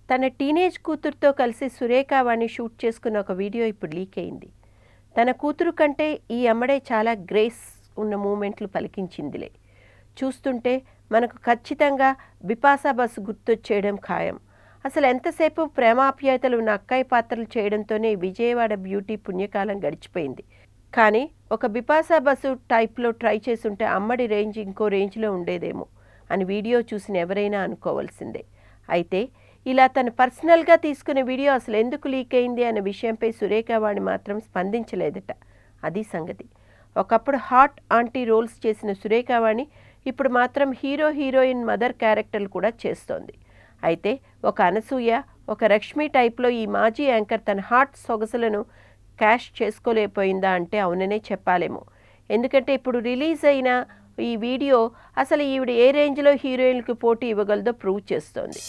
తన టీనేజ్ కూతురుతో కలిసి సురేఖ వాణి షూట్ చేసుకున్న ఒక వీడియో ఇప్పుడు లీక్ అయింది. తన కూతురు కంటే ఈ అమ్మడే చాలా గ్రేస్ ఉన్న మూమెంట్లు పలికించిందిలే. చూస్తుంటే మనకు ఖచ్చితంగా బిపాసా బసు గుర్తొచ్చేయడం ఖాయం. అసలు ఎంతసేపు ప్రేమాప్యాయతలు ఉన్న అక్కయ్య పాత్రలు చేయడంతోనే విజయవాడ బ్యూటీ పుణ్యకాలం గడిచిపోయింది. కానీ ఒక బిపాసా బసు టైప్లో ట్రై చేసుంటే అమ్మడి రేంజ్ ఇంకో రేంజ్లో ఉండేదేమో అని వీడియో చూసిన ఎవరైనా అనుకోవాల్సిందే. అయితే ఇలా తను పర్సనల్గా తీసుకునే వీడియో అసలు ఎందుకు లీక్ అయింది అనే విషయంపై సురేఖ వాణి మాత్రం స్పందించలేదట. అది సంగతి. ఒకప్పుడు హాట్ ఆంటీ రోల్స్ చేసిన సురేఖ వాణి ఇప్పుడు మాత్రం హీరో హీరోయిన్ మదర్ క్యారెక్టర్లు కూడా చేస్తోంది. అయితే ఒక అనసూయ, ఒక లక్ష్మి టైప్లో ఈ మాజీ యాంకర్ తన హాట్ సొగసులను క్యాష్ చేసుకోలేకపోయిందా అంటే అవుననే చెప్పాలేమో. ఎందుకంటే ఇప్పుడు రిలీజ్ అయిన ఈ వీడియో అసలు ఈవిడ ఏ రేంజ్లో హీరోయిన్లకు పోటీ ఇవ్వగలదో ప్రూవ్ చేస్తోంది.